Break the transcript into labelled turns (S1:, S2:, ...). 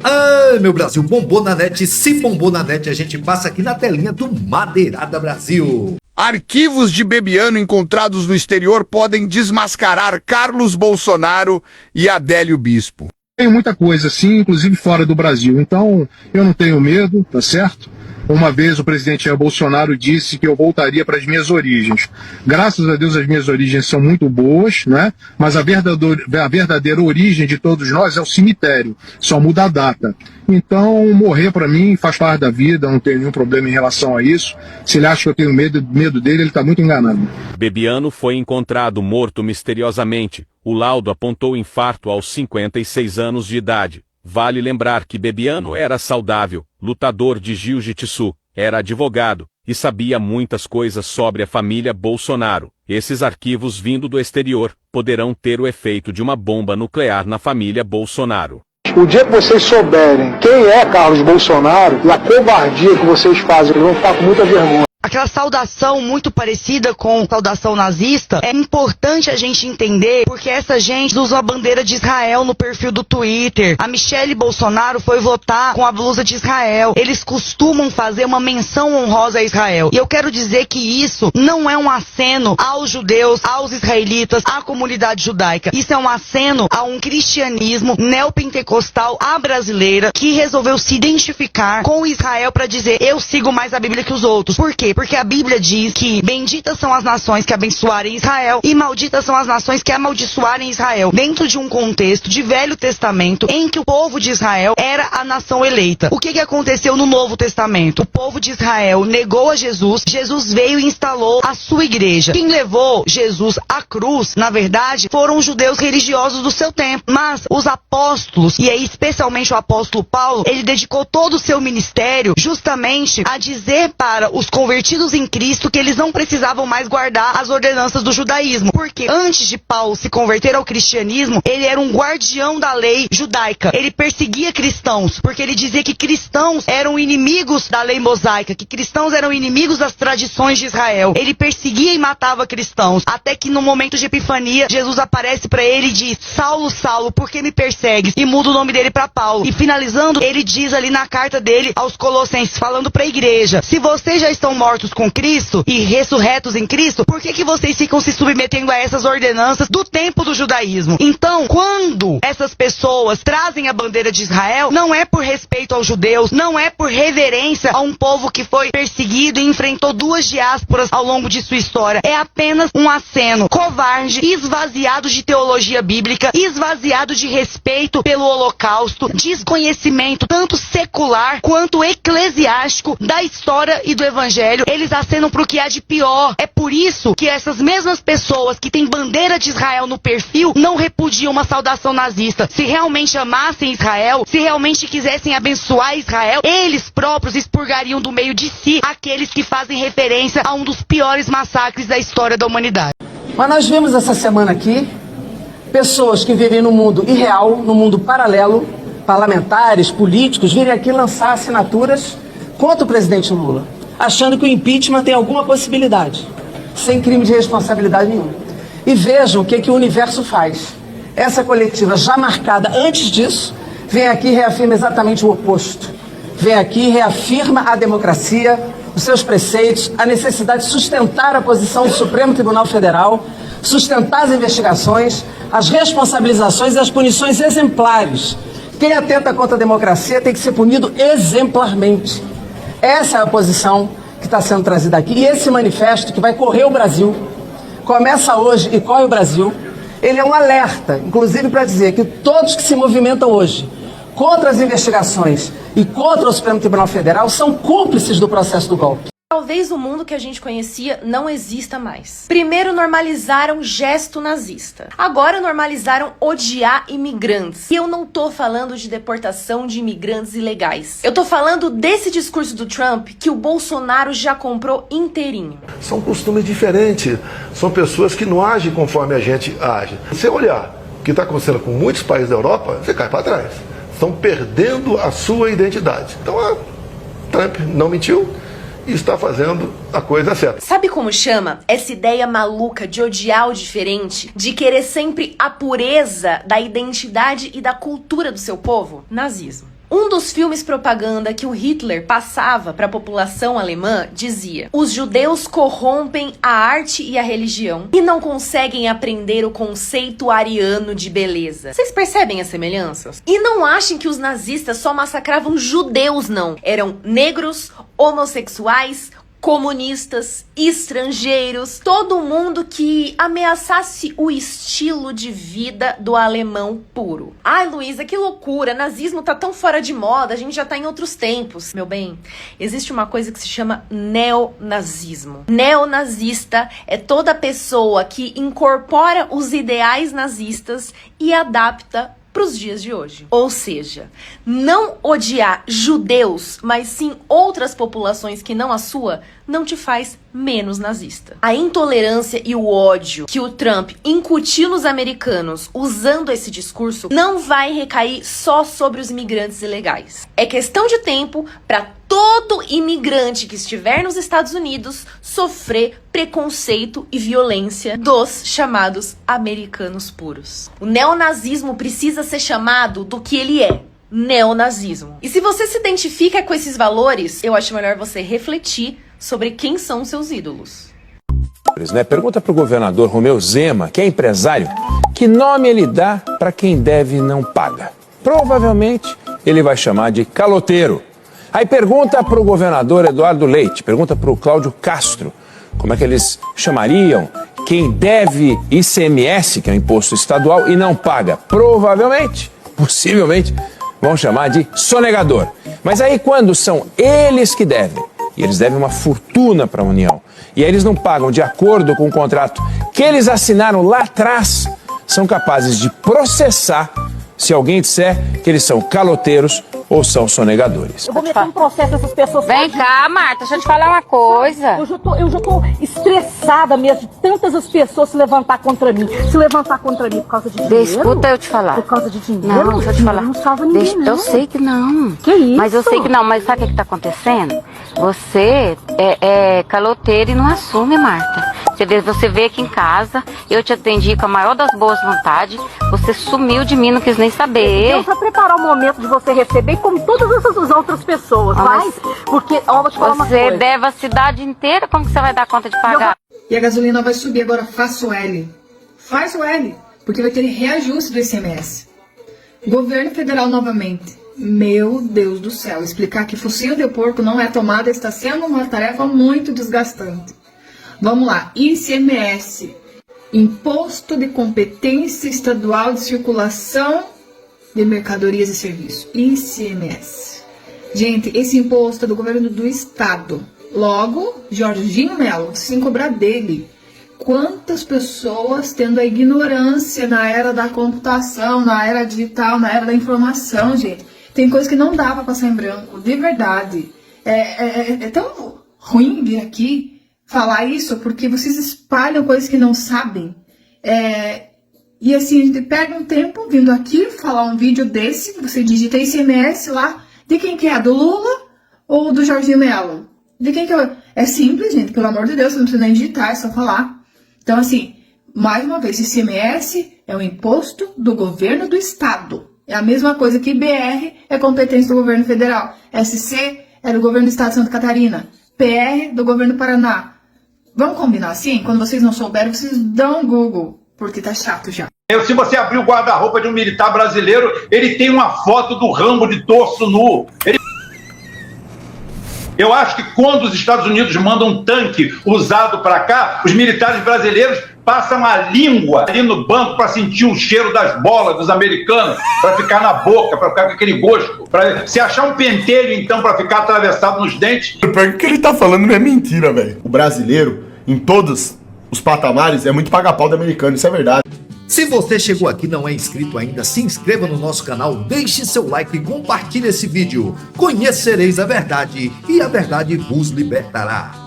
S1: Ah, meu Brasil, bombou na net. Se bombou na net, a gente passa aqui na telinha do Madeirada Brasil.
S2: Arquivos de Bebiano encontrados no exterior podem desmascarar Carlos Bolsonaro e Adélio Bispo.
S3: Tem muita coisa assim, inclusive fora do Brasil. Então, eu não tenho medo, tá certo? Uma vez o presidente Jair Bolsonaro disse que eu voltaria para as minhas origens. Graças a Deus as minhas origens são muito boas, né? Mas a verdadeira origem de todos nós é o cemitério, só muda a data. Então, morrer para mim faz parte da vida, não tenho nenhum problema em relação a isso. Se ele acha que eu tenho medo dele, ele está muito enganado.
S4: Bebiano foi encontrado morto misteriosamente. O laudo apontou infarto aos 56 anos de idade. Vale lembrar que Bebiano era saudável, lutador de jiu-jitsu, era advogado e sabia muitas coisas sobre a família Bolsonaro. Esses arquivos vindo do exterior poderão ter o efeito de uma bomba nuclear na família Bolsonaro.
S5: O dia que vocês souberem quem é Carlos Bolsonaro e a covardia que vocês fazem, eles vão ficar com muita vergonha.
S6: Aquela saudação muito parecida com saudação nazista, é importante a gente entender porque essa gente usa a bandeira de Israel no perfil do Twitter. A Michelle Bolsonaro foi votar com a blusa de Israel. Eles costumam fazer uma menção honrosa a Israel. E eu quero dizer que isso não é um aceno aos judeus, aos israelitas, à comunidade judaica. Isso é um aceno a um cristianismo neopentecostal à brasileira que resolveu se identificar com Israel para dizer eu sigo mais a Bíblia que os outros. Por quê? Porque a Bíblia diz que benditas são as nações que abençoarem Israel e malditas são as nações que amaldiçoarem Israel. Dentro de um contexto de Velho Testamento em que o povo de Israel era a nação eleita. O que aconteceu no Novo Testamento? O povo de Israel negou a Jesus, Jesus veio e instalou a sua igreja. Quem levou Jesus à cruz, na verdade, foram os judeus religiosos do seu tempo. Mas os apóstolos, e aí especialmente o apóstolo Paulo, ele dedicou todo o seu ministério justamente a dizer para os convertidos em Cristo que eles não precisavam mais guardar as ordenanças do judaísmo, porque antes de Paulo se converter ao cristianismo, ele era um guardião da lei judaica, ele perseguia cristãos, porque ele dizia que cristãos eram inimigos da lei mosaica, que cristãos eram inimigos das tradições de Israel, ele perseguia e matava cristãos, até que no momento de Epifania, Jesus aparece para ele e diz, Saulo, Saulo, por que me persegues? E muda o nome dele para Paulo, e finalizando, ele diz ali na carta dele aos Colossenses, falando para a igreja, se vocês já estão mortos com Cristo e ressurretos em Cristo, por que vocês ficam se submetendo a essas ordenanças do tempo do judaísmo? Então, quando essas pessoas trazem a bandeira de Israel, não é por respeito aos judeus, não é por reverência a um povo que foi perseguido e enfrentou duas diásporas ao longo de sua história. É apenas um aceno covarde, esvaziado de teologia bíblica, esvaziado de respeito pelo holocausto, desconhecimento tanto secular quanto eclesiástico da história e do evangelho. Eles acenam para o que há de pior. É por isso que essas mesmas pessoas que têm bandeira de Israel no perfil não repudiam uma saudação nazista. Se realmente amassem Israel, se realmente quisessem abençoar Israel, eles próprios expurgariam do meio de si aqueles que fazem referência a um dos piores massacres da história da humanidade.
S7: Mas nós vimos essa semana aqui pessoas que vivem no mundo irreal, no mundo paralelo, parlamentares, políticos, virem aqui lançar assinaturas contra o presidente Lula, achando que o impeachment tem alguma possibilidade, sem crime de responsabilidade nenhuma. E vejam o que o universo faz. Essa coletiva, já marcada antes disso, vem aqui e reafirma exatamente o oposto. Vem aqui e reafirma a democracia, os seus preceitos, a necessidade de sustentar a posição do Supremo Tribunal Federal, sustentar as investigações, as responsabilizações e as punições exemplares. Quem atenta contra a democracia tem que ser punido exemplarmente. Essa é a posição que está sendo trazida aqui. E esse manifesto que vai correr o Brasil, começa hoje e corre o Brasil, ele é um alerta, inclusive para dizer que todos que se movimentam hoje contra as investigações e contra o Supremo Tribunal Federal são cúmplices do processo do golpe.
S8: Talvez o mundo que a gente conhecia não exista mais. Primeiro normalizaram gesto nazista. Agora normalizaram odiar imigrantes. E eu não tô falando de deportação de imigrantes ilegais. Eu tô falando desse discurso do Trump que o Bolsonaro já comprou inteirinho.
S9: São costumes diferentes. São pessoas que não agem conforme a gente age. Se você olhar o que está acontecendo com muitos países da Europa, você cai para trás. Estão perdendo a sua identidade. Então, Trump não mentiu e está fazendo a coisa certa.
S8: Sabe como chama essa ideia maluca de odiar o diferente? De querer sempre a pureza da identidade e da cultura do seu povo? Nazismo. Um dos filmes propaganda que o Hitler passava para a população alemã dizia: os judeus corrompem a arte e a religião e não conseguem aprender o conceito ariano de beleza. Vocês percebem as semelhanças? E não achem que os nazistas só massacravam judeus, não. Eram negros, homossexuais, comunistas, estrangeiros, todo mundo que ameaçasse o estilo de vida do alemão puro. Ai, Luísa, que loucura, nazismo tá tão fora de moda, a gente já tá em outros tempos. Meu bem, existe uma coisa que se chama neonazismo. Neonazista é toda pessoa que incorpora os ideais nazistas e adapta para os dias de hoje. Ou seja, não odiar judeus, mas sim outras populações que não a sua, não te faz menos nazista. A intolerância e o ódio que o Trump incutiu nos americanos usando esse discurso não vai recair só sobre os imigrantes ilegais. É questão de tempo para todo imigrante que estiver nos Estados Unidos sofrer preconceito e violência dos chamados americanos puros. O neonazismo precisa ser chamado do que ele é: neonazismo. E se você se identifica com esses valores, eu acho melhor você refletir sobre quem são seus ídolos.
S10: Pergunta para o governador Romeu Zema, que é empresário, que nome ele dá para quem deve e não paga. Provavelmente ele vai chamar de caloteiro. Aí pergunta para o governador Eduardo Leite, pergunta para o Cláudio Castro, como é que eles chamariam quem deve ICMS, que é um imposto estadual, e não paga. Provavelmente, possivelmente, vão chamar de sonegador. Mas aí quando são eles que devem, e eles devem uma fortuna para a União, e aí eles não pagam de acordo com o contrato que eles assinaram lá atrás, são capazes de processar se alguém disser que eles são caloteiros ou são sonegadores.
S11: Eu vou meter um processo dessas pessoas.
S12: Vem cá, Marta, deixa eu te falar uma coisa.
S11: Eu já tô estressada mesmo de tantas as pessoas se levantar contra mim. Se levantar contra mim por causa de dinheiro.
S12: Escuta eu te falar.
S11: Por causa de dinheiro?
S12: Não, deixa eu te falar.
S11: Não salva ninguém, não.
S12: Eu sei que não.
S11: Que isso?
S12: Mas eu sei que não. Mas sabe o que tá acontecendo? Você é caloteiro e não assume, Marta. Você veio aqui em casa, eu te atendi com a maior das boas vontades, você sumiu de mim, não quis nem saber.
S11: Deus vai preparar o momento de você receber como todas essas outras pessoas, mas porque, ó, vou te falar uma coisa.
S12: Você deve a cidade inteira, como que você vai dar conta de pagar?
S13: E a gasolina vai subir agora, faça o L. Faz o L, porque vai ter reajuste do ICMS. Governo federal novamente. Meu Deus do céu, explicar que focinho de porco não é tomada está sendo uma tarefa muito desgastante. Vamos lá, ICMS, Imposto de Competência Estadual de Circulação de Mercadorias e Serviços, ICMS. Gente, esse imposto é do governo do estado. Logo, Jorginho Melo, sem cobrar dele. Quantas pessoas tendo a ignorância na era da computação, na era digital, na era da informação, gente. Tem coisa que não dá para passar em branco, de verdade. É tão ruim vir aqui falar isso, porque vocês espalham coisas que não sabem. E assim, a gente perde um tempo vindo aqui falar um vídeo desse, você digita ICMS lá, de quem que é? Do Lula ou do Jorginho Melo? De quem que é? É simples, gente, pelo amor de Deus, você não precisa nem digitar, é só falar. Então, assim, mais uma vez, ICMS é um imposto do governo do estado. É a mesma coisa que BR é competência do governo federal. SC é do governo do estado de Santa Catarina. PR do governo do Paraná. Vamos combinar assim? Quando vocês não souberem, vocês dão um Google, porque tá chato já.
S14: Se você abrir o guarda-roupa de um militar brasileiro, ele tem uma foto do Rambo de torso nu. Eu acho que quando os Estados Unidos mandam um tanque usado para cá, os militares brasileiros passam a língua ali no banco para sentir o cheiro das bolas dos americanos, para ficar na boca, para ficar com aquele gosto. Se achar um pentelho, então, para ficar atravessado nos dentes.
S15: O que ele tá falando não é mentira, velho. O brasileiro, em todos os patamares, é muito paga-pau do americano, isso é verdade.
S1: Se você chegou aqui e não é inscrito ainda, se inscreva no nosso canal, deixe seu like e compartilhe esse vídeo. Conhecereis a verdade e a verdade vos libertará.